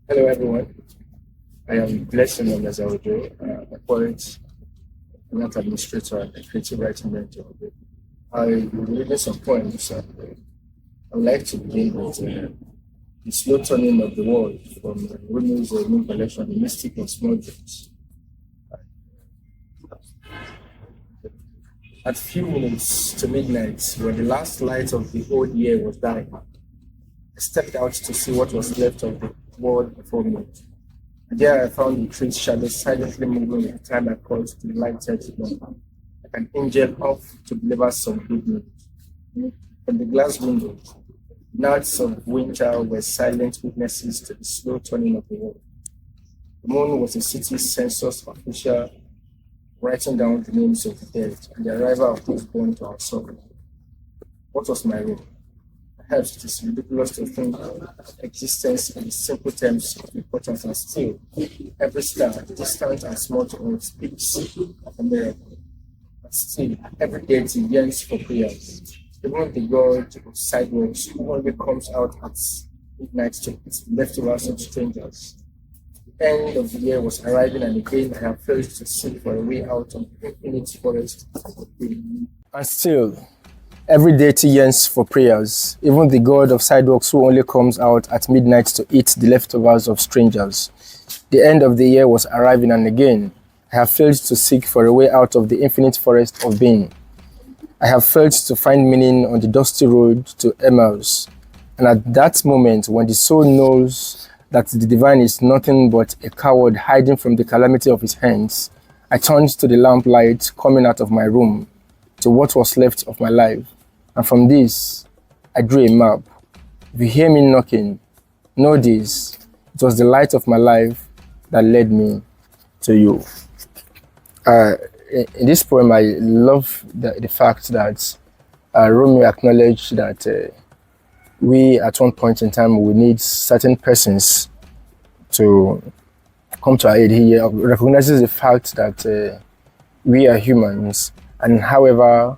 Hello, everyone. I am Blessing Omeiza Ojo, a poet, an administrator, and a creative writing mentor. I will be reading some poems. I would like to begin with The Slow Turning of the World from Romeo's new collection, The Mystic of Small Dreams. At few minutes to midnight, when the last light of the old year was dying, I stepped out to see what was left of the world before me. And there I found the tree's shadow silently moving at the time I called to the lighted lamp, like an angel off to deliver some good news. From the glass window, nights of winter were silent witnesses to the slow turning of the world. The moon was a city census official writing down the names of the dead and the arrival of those born to our sorrow. What was my role? Perhaps it is ridiculous to think existence in simple terms of importance, and still, every star, distant and small to us, speaks of a miracle. But still, every deity yearns for prayers. Even the god of sidewalks who only comes out at midnight to eat leftovers of strangers. The end of the year was arriving, and again I have failed to seek for a way out of the infinite forest of pain. And still, every deity yearns for prayers, even the god of sidewalks who only comes out at midnight to eat the leftovers of strangers. The end of the year was arriving, and again, I have failed to seek for a way out of the infinite forest of being. I have failed to find meaning on the dusty road to Emmaus. And at that moment, when the soul knows that the divine is nothing but a coward hiding from the calamity of his hands, I turned to the lamplight coming out of my room, to what was left of my life. And from this, I drew a map. If you hear me knocking, know this: it was the light of my life that led me to you. In this poem, I love the fact that Romeo acknowledged that we, at one point in time, we need certain persons to come to our aid. He recognizes the fact that we are humans, and however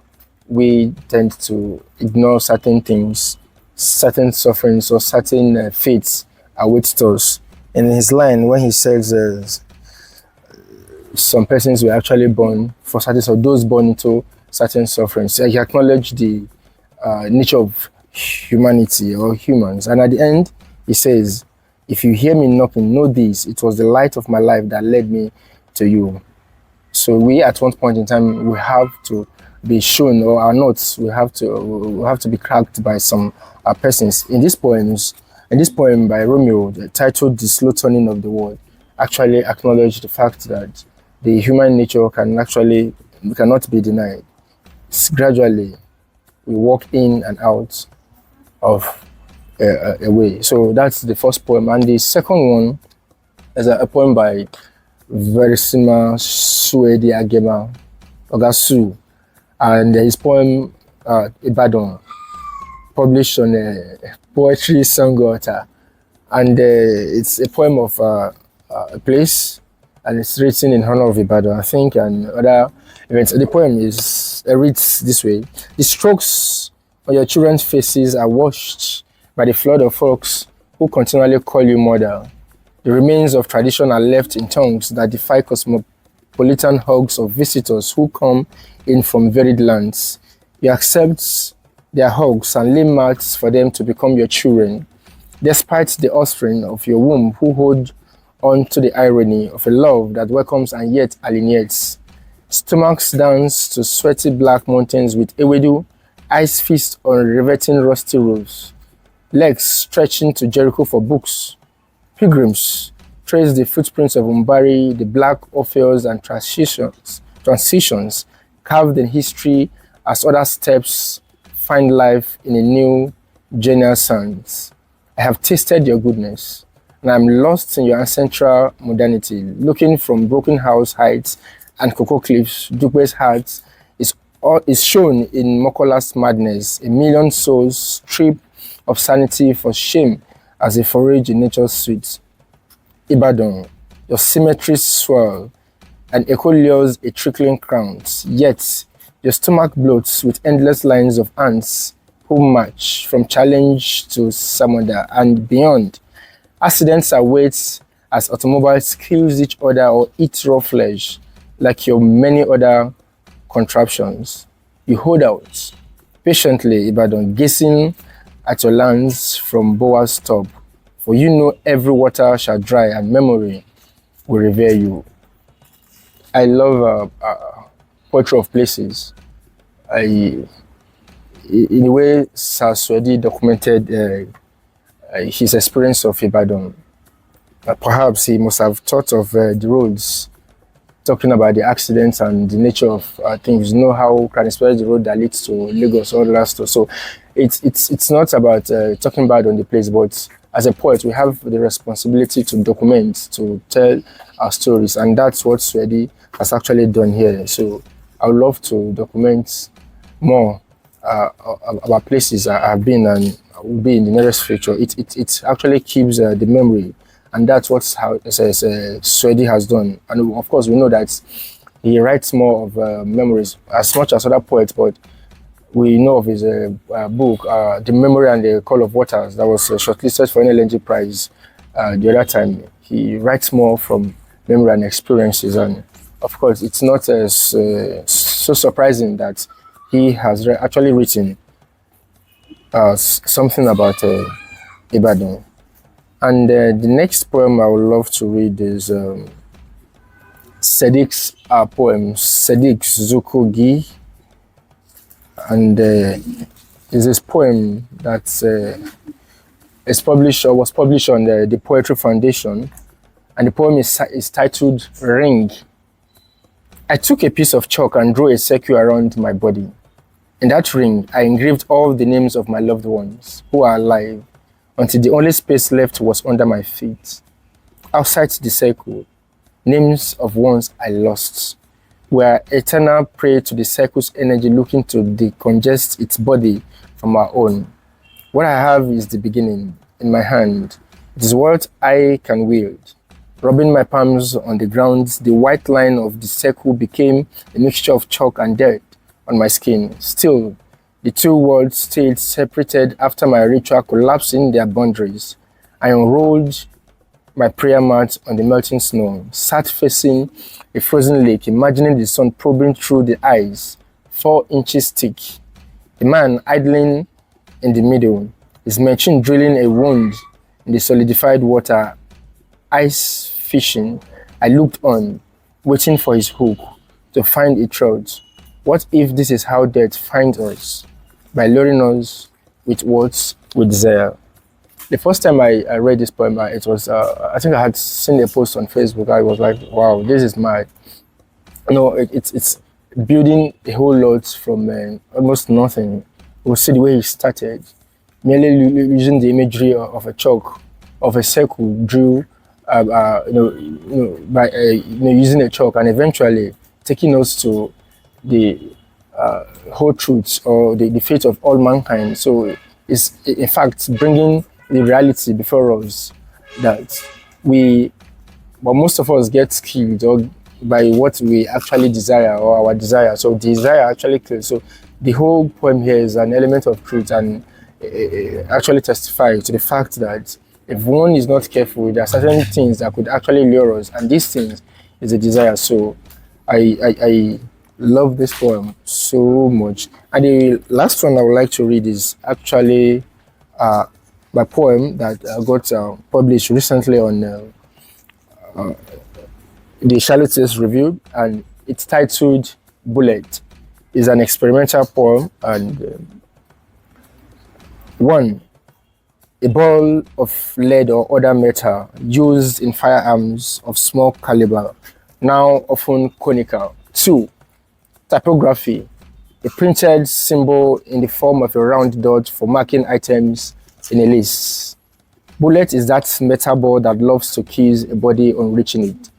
we tend to ignore certain things, certain sufferings, or certain fates await us. In his line, when he says some persons were actually born for certain, so those born into certain sufferings, he acknowledged the nature of humanity or humans. And at the end, he says, if you hear me knocking, know this: it was the light of my life that led me to you. So we, at one point in time, we have to be shown, or our notes, we have to be cracked by some persons. In this poem by Romeo, titled "The Slow Turning of the World," actually acknowledge the fact that the human nature cannot be denied. Gradually, we walk in and out of a way. So that's the first poem. And the second one is a poem by Vershima Agema, Ogasu, and his poem Ibadan, published on Poetry NND. And it's a poem of a place, and it's written in honor of Ibadan, I think, and other events. The poem reads this way: the strokes on your children's faces are washed by the flood of folks who continually call you mother. The remains of tradition are left in tongues that defy cosmopolitan hugs of visitors who come in from varied lands. You accept their hugs and lay mats for them to become your children, despite the offspring of your womb who hold on to the irony of a love that welcomes and yet alienates. Stomachs dance to sweaty black mountains with ewedu, eyes feast on riveting rusty roads, legs stretching to Jericho for books. Pilgrims trace the footprints of Umbari, the black Orpheus and transitions carved in history as other steps find life in a new, genial sands. I have tasted your goodness, and I'm lost in your ancestral modernity, looking from broken house heights and cocoa cliffs. Dupe's heart is shown in Mokola's madness, a million souls stripped of sanity for shame as they forage in nature's sweet. Ibadan, your symmetries swirl, and echo lures a trickling crown, yet your stomach bloats with endless lines of ants who march from Challenge to Samoda and beyond. Accidents await as automobiles kills each other or eat raw flesh like your many other contraptions. You hold out patiently, Ibadan, gazing at your lands from Boa's top, for you know every water shall dry and memory will revere you. I love Poetry of Places. In a way, Saraswedi documented his experience of Ibadan. Perhaps he must have thought of the roads, talking about the accidents and the nature of things. You know how Kraniswell is the road that leads to Lagos, all that stuff. So it's not about talking bad on the place, but as a poet, we have the responsibility to document, to tell our stories, and that's what Swedi has actually done here. So I would love to document more about places I've been and will be in the nearest future. It actually keeps the memory, and that's what Swedi has done. And of course, we know that he writes more of memories as much as other poets, but we know of his book, The Memory and the Call of Waters, that was shortlisted for n-scìò Prize the other time. He writes more from memory and experiences, and of course, it's not so surprising that he has actually written something about Ibadan. And the next poem I would love to read is Saddiq's poem, Saddiq's Dzukogi. And is this poem that is published or was published on the Poetry Foundation, and the poem is titled Ring. I took a piece of chalk and drew a circle around my body. In that ring, I engraved all the names of my loved ones who are alive, until the only space left was under my feet. Outside the circle, names of ones I lost were eternal prey to the circle's energy, looking to decongest its body from our own. What I have is the beginning in my hand. It is what I can wield. Rubbing my palms on the ground, the white line of the circle became a mixture of chalk and dirt on my skin. Still, the two worlds stayed separated after my ritual collapsed in their boundaries. I unrolled my prayer mat on the melting snow, sat facing a frozen lake, imagining the sun probing through the eyes, 4 inches thick. The man idling in the middle, his machine drilling a wound in the solidified water, ice fishing. I looked on, waiting for his hook to find a trout. What if this is how death finds us? By luring us with words, with desire. The first time I read this poem, it was, I think I had seen a post on Facebook. I was like, wow, this is my, it's building a whole lot from almost nothing. We'll see the way he started, merely using the imagery of a chalk, of a circle, drew, by using a chalk, and eventually taking us to the whole truths or the fate of all mankind. So it's in fact bringing the reality before us that most of us get killed or by what we actually desire or our desire. So desire actually kills. So the whole poem here is an element of truth, and actually testifies to the fact that if one is not careful, there are certain things that could actually lure us, and these things is a desire. So I love this poem so much. And the last one I would like to read is actually my poem that got published recently on the Charlotte's Review, and it's titled Bullet. It's an experimental poem, and one, a ball of lead or other metal used in firearms of small caliber, now often conical. 2, typography, a printed symbol in the form of a round dot for marking items in a list. Bullet is that metal ball that loves to kiss a body on reaching it.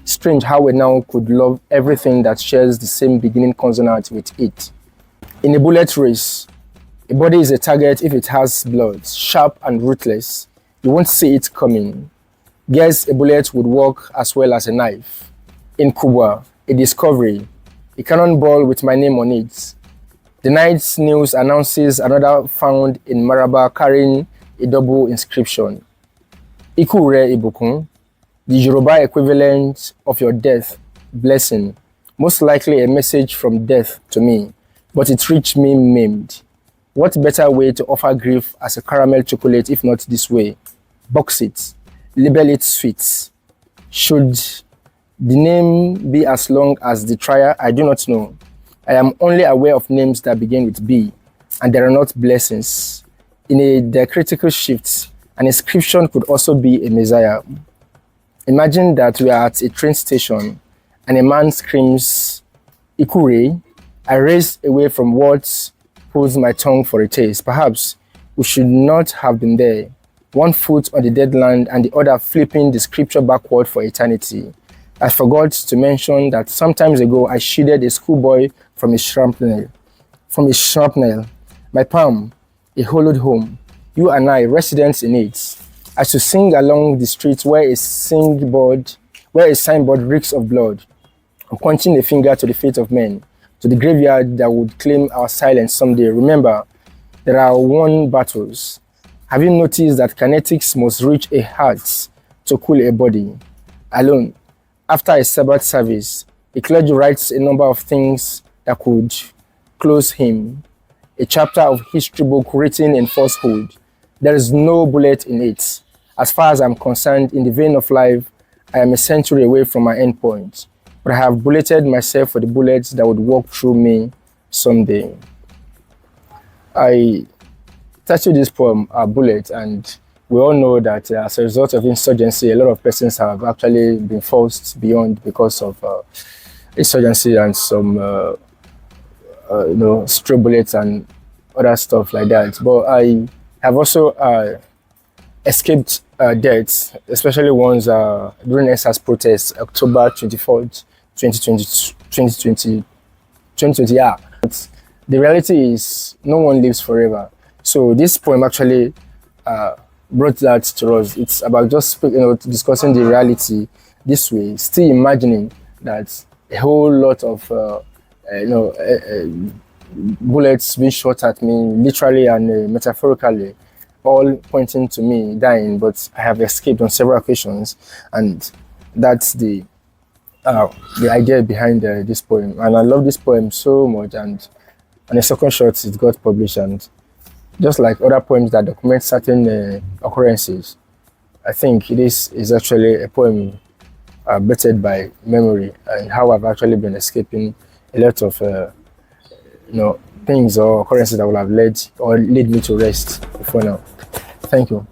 Strange how we now could love everything that shares the same beginning consonant with it. In a bullet race, a body is a target if it has blood, sharp and ruthless. You won't see it coming. Guess a bullet would work as well as a knife. In Cuba, a discovery, a cannonball with my name on it. The night's news announces another found in Maraba carrying a double inscription. Ikure Ibukun, the Yoruba equivalent of your death, blessing, most likely a message from death to me, but it reached me maimed. What better way to offer grief as a caramel chocolate if not this way? Box it, label it sweet. Should the name be as long as the trial? I do not know. I am only aware of names that begin with B, and there are not blessings. In a diacritical shift, an inscription could also be a messiah. Imagine that we are at a train station and a man screams, Ikure. I raise away from words, pulls my tongue for a taste. Perhaps we should not have been there. One foot on the Deadlands and the other flipping the scripture backward for eternity. I forgot to mention that some times ago I shielded a schoolboy from a shrapnel. My palm, a hollowed home. You and I, residents in it. I should sing along the streets where a signboard reeks of blood. I'm pointing a finger to the fate of men, to the graveyard that would claim our silence someday. Remember, there are won battles. Have you noticed that kinetics must reach a heart to cool a body? Alone, after a Sabbath service, a clergy writes a number of things that could close him. A chapter of history book written in falsehood. There is no bullet in it. As far as I'm concerned, in the vein of life, I am a century away from my end point. But I have bulleted myself for the bullets that would walk through me someday. I titled this poem A Bullet, and we all know that as a result of insurgency, a lot of persons have actually been forced beyond because of insurgency and some stray bullets and other stuff like that. But I have also escaped deaths, especially ones during NSAS protests, October 24th, 2020. Yeah. But the reality is no one lives forever. So this poem actually brought that to us. It's about just discussing the reality this way, still imagining that a whole lot of bullets being shot at me, literally and metaphorically, all pointing to me dying, but I have escaped on several occasions, and that's the idea behind this poem. And I love this poem so much, and on a second shot, it got published, and just like other poems that document certain occurrences, I think this is actually a poem bettered by memory and how I've actually been escaping a lot of things or occurrences that would have led me to rest before now. Thank you.